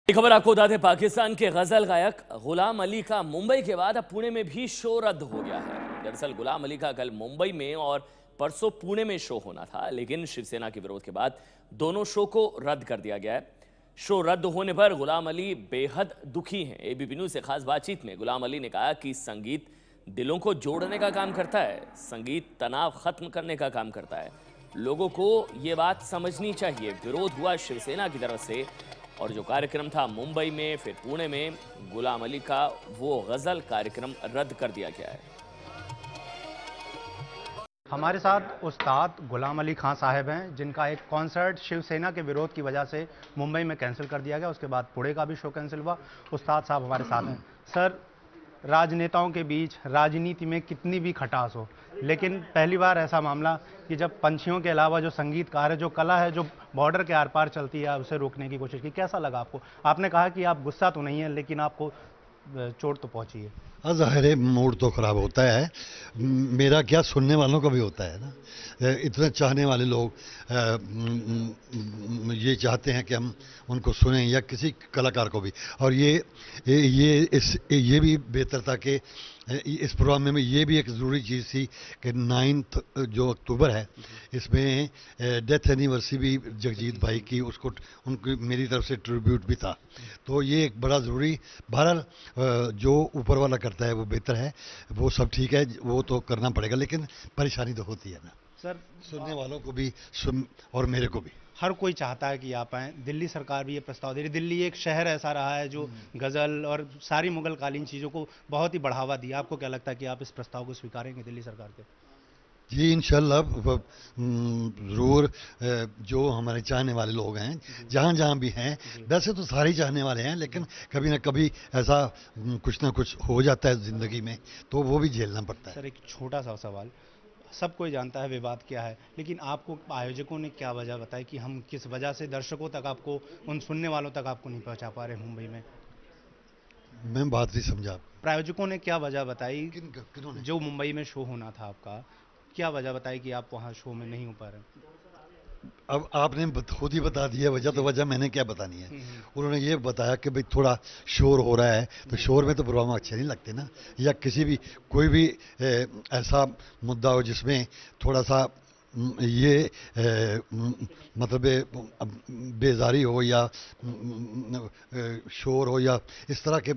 एक खबर आपको बता दें, पाकिस्तान के गजल गायक गुलाम अली का मुंबई के बाद अब पुणे में भी शो रद्द हो गया है। दरअसल गुलाम अली का कल मुंबई में और परसों पुणे में शो होना था, लेकिन शिवसेना के विरोध के बाद दोनों शो को रद्द कर दिया गया है। शो रद्द होने पर गुलाम अली बेहद दुखी हैं। एबीपी न्यूज से खास बातचीत में गुलाम अली ने कहा कि संगीत दिलों को जोड़ने का काम करता है, संगीत तनाव खत्म करने का काम करता है। लोगों को ये बात समझनी चाहिए। विरोध हुआ शिवसेना की तरफ से और जो कार्यक्रम था मुंबई में फिर पुणे में, गुलाम अली का वो गजल कार्यक्रम रद्द कर दिया गया है। हमारे साथ उस्ताद गुलाम अली खान साहब हैं, जिनका एक कॉन्सर्ट शिवसेना के विरोध की वजह से मुंबई में कैंसिल कर दिया गया। उसके बाद पुणे का भी शो कैंसिल हुआ। उस्ताद साहब हमारे साथ हैं। सर, राजनेताओं के बीच राजनीति में कितनी भी खटास हो, लेकिन पहली बार ऐसा मामला कि जब पंछियों के अलावा जो संगीतकार है, जो कला है, जो बॉर्डर के आर पार चलती है, उसे रोकने की कोशिश की। कैसा लगा आपको? आपने कहा कि आप गुस्सा तो नहीं है, लेकिन आपको चोट तो पहुंची है। ज़ाहिर है मूड तो ख़राब होता है। मेरा क्या, सुनने वालों का भी होता है ना। इतने चाहने वाले लोग ये चाहते हैं कि हम उनको सुनें, या किसी कलाकार को भी। और ये भी बेहतर था कि इस प्रोग्राम में ये भी एक ज़रूरी चीज़ थी कि 9 जो अक्टूबर है, इसमें डेथ एनिवर्सरी भी जगजीत भाई की, उसको उनकी मेरी तरफ से ट्रिब्यूट भी था। तो ये एक बड़ा ज़रूरी, बहरहाल जो ऊपर वाला करता है वो बेहतर है, वो सब ठीक है, वो तो करना पड़ेगा, लेकिन परेशानी तो होती है ना सर, सुनने वालों को भी और मेरे को भी। हर कोई चाहता है कि आप आएँ। दिल्ली सरकार भी ये प्रस्ताव दे रही है। दिल्ली एक शहर ऐसा रहा है जो गज़ल और सारी मुगल कालीन चीज़ों को बहुत ही बढ़ावा दिया। आपको क्या लगता है कि आप इस प्रस्ताव को स्वीकारेंगे दिल्ली सरकार के? जी इंशाल्लाह ज़रूर। जो हमारे चाहने वाले लोग हैं, जहाँ जहाँ भी हैं, वैसे तो सारे ही चाहने वाले हैं, लेकिन कभी ना कभी ऐसा कुछ ना कुछ हो जाता है ज़िंदगी में, तो वो भी झेलना पड़ता है। सर, एक छोटा सा सवाल। सब कोई जानता है विवाद क्या है, लेकिन आपको आयोजकों ने क्या वजह बताई कि हम किस वजह से दर्शकों तक, आपको, उन सुनने वालों तक आपको नहीं पहुंचा पा रहे मुंबई में? मैं बात नहीं समझा। प्रायोजकों ने क्या वजह बताई? किन्होंने? जो मुंबई में शो होना था आपका, क्या वजह बताई कि आप वहाँ शो में नहीं हो पा रहे? अब आपने खुद ही बता दिया वजह, तो वजह मैंने क्या बतानी है। उन्होंने ये बताया कि भाई थोड़ा शोर हो रहा है, तो शोर में तो प्रोग्राम अच्छे नहीं लगते ना, या किसी भी कोई भी ऐसा मुद्दा हो जिसमें थोड़ा सा मतलब बेजारी हो, या शोर हो, या इस तरह के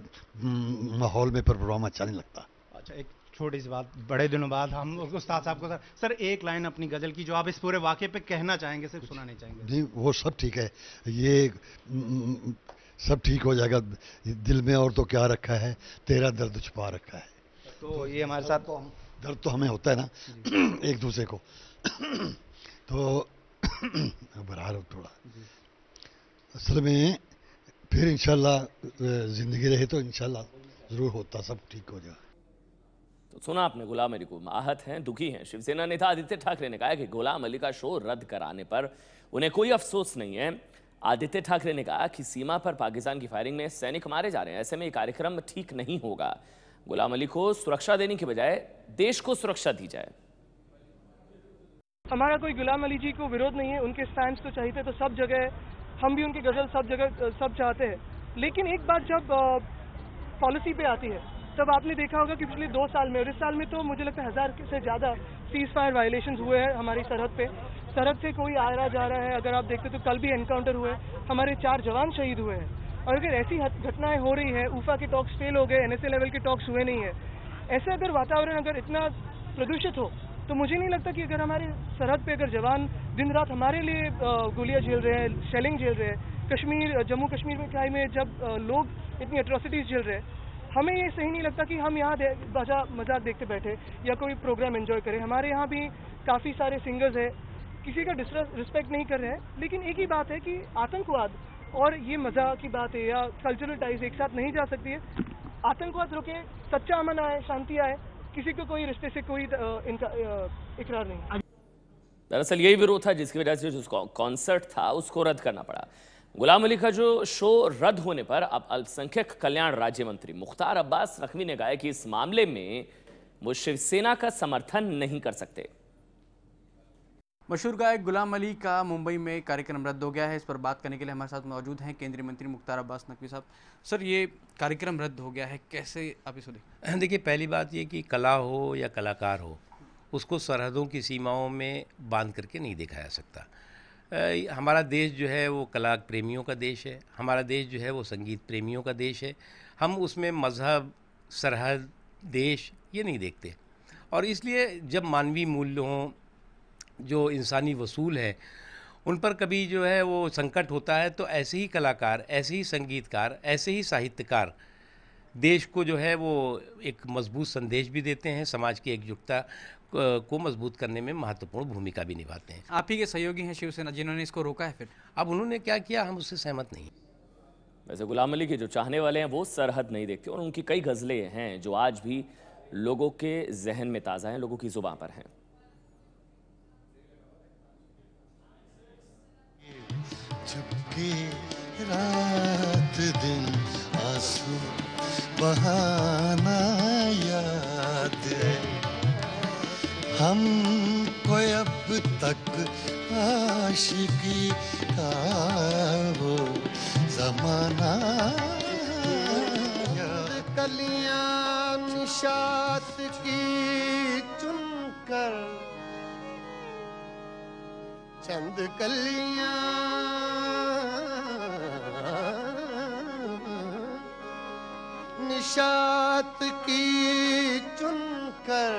माहौल में प्रोग्राम अच्छा नहीं लगता। अच्छा, एक छोटी सी बात, बड़े दिनों बाद हम उस्ताद साहब को, सर एक लाइन अपनी गजल की जो आप इस पूरे वाक़े पे कहना चाहेंगे, सिर्फ सुनाना चाहेंगे। नहीं, वो सब ठीक है, ये सब ठीक हो जाएगा। दिल में और तो क्या रखा है, तेरा दर्द छुपा रखा है। तो ये हमारे साथ दर्द तो हमें होता है ना एक दूसरे को, तो बरहाल थोड़ा असल में, फिर इंशाल्लाह जिंदगी रहे तो इंशाल्लाह जरूर होता, सब ठीक हो जाएगा। तो सुना आपने गुलाम अली को, आहत हैं, दुखी हैं। शिवसेना नेता आदित्य ठाकरे ने कहा कि गुलाम अली का शो रद्द कराने पर उन्हें कोई अफसोस नहीं है। आदित्य ठाकरे ने कहा कि सीमा पर पाकिस्तान की फायरिंग में सैनिक मारे जा रहे हैं, ऐसे में ये कार्यक्रम ठीक नहीं होगा। गुलाम अली को सुरक्षा देने के बजाय देश को सुरक्षा दी जाए। हमारा कोई गुलाम अली जी को विरोध नहीं है, उनके फैंस तो चाहिए तो सब जगह, हम भी उनकी गजल सब जगह सब चाहते हैं। लेकिन एक बात जब पॉलिसी पे आती है, तब आपने देखा होगा कि पिछले 2 साल में और इस साल में तो मुझे लगता है 1000 से ज़्यादा सीज फायर वायलेशंस हुए हैं हमारी सरहद पे। सरहद से कोई आ रहा जा रहा है, अगर आप देखते तो कल भी एनकाउंटर हुए, हमारे 4 जवान शहीद हुए हैं। और अगर ऐसी घटनाएं हो रही है, ऊफा के टॉक्स फेल हो गए, NSA लेवल के टॉक्स हुए नहीं है, ऐसे अगर वातावरण अगर इतना प्रदूषित हो, तो मुझे नहीं लगता कि अगर हमारे सरहद पे अगर जवान दिन रात हमारे लिए गोलियां झेल रहे हैं, शेलिंग झेल रहे हैं, कश्मीर, जम्मू कश्मीर में खाई में जब लोग इतनी एट्रोसिटीज झेल रहे हैं, हमें ये सही नहीं लगता कि हम यहाँ मजाक देखते बैठे या कोई प्रोग्राम एंजॉय करें। हमारे यहाँ भी काफ़ी सारे सिंगर्स हैं, किसी का रिस्पेक्ट नहीं कर रहे हैं, लेकिन एक ही बात है कि आतंकवाद और ये मजाक की बात है या कल्चरल टाइज एक साथ नहीं जा सकती है। आतंकवाद रोके, सच्चा अमन आए, शांति आए, किसी को कोई रिश्ते से कोई इनका इकरार नहीं। दरअसल यही विरोध था जिसकी वजह से जो कॉन्सर्ट था उसको रद्द करना पड़ा। गुलाम अली का जो शो रद्द होने पर अब अल्पसंख्यक कल्याण राज्य मंत्री मुख्तार अब्बास नकवी ने कहा कि इस मामले में वो शिवसेना का समर्थन नहीं कर सकते। मशहूर गायक गुलाम अली का मुंबई में कार्यक्रम रद्द हो गया है। इस पर बात करने के लिए हमारे साथ मौजूद हैं केंद्रीय मंत्री मुख्तार अब्बास नकवी साहब। सर, ये कार्यक्रम रद्द हो गया है, कैसे आप इसको देखते? देखिए, पहली बात ये कि कला हो या कलाकार हो, उसको सरहदों की सीमाओं में बांध करके नहीं देखा जा सकता। हमारा देश जो है वो कला प्रेमियों का देश है, हमारा देश जो है वो संगीत प्रेमियों का देश है। हम उसमें मज़हब, सरहद, देश ये नहीं देखते। और इसलिए जब मानवीय मूल्यों, जो इंसानी वसूल है, उन पर कभी जो है वो संकट होता है, तो ऐसे ही कलाकार, ऐसे ही संगीतकार, ऐसे ही साहित्यकार देश को जो है वो एक मजबूत संदेश भी देते हैं, समाज की एकजुटता को मजबूत करने में महत्वपूर्ण भूमिका भी निभाते हैं। आप ही के सहयोगी हैं शिवसेना, जिन्होंने इसको रोका है। फिर अब उन्होंने क्या किया, हम उससे सहमत नहीं। वैसे गुलाम अली के जो चाहने वाले हैं वो सरहद नहीं देखते और उनकी कई गज़लें हैं जो आज भी लोगों के जहन में ताज़ा हैं, लोगों की ज़ुबान पर हैं। चुपके रात दिन आंसू बहाना याद है, हमको अब तक आशिकी का वो जमाना। कलियां निशात की चुनकर, चंद कलियां निशात की चुनकर,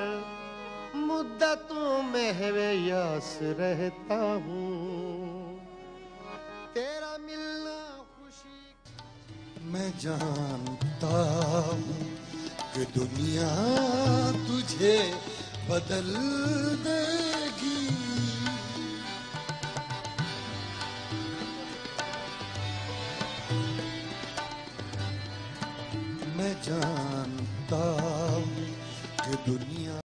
मुद्दतों में है यास रहता हूँ, तेरा मिलना खुशी। मैं जानता हूँ कि दुनिया तुझे बदल देगी, मैं जानता हूँ कि दुनिया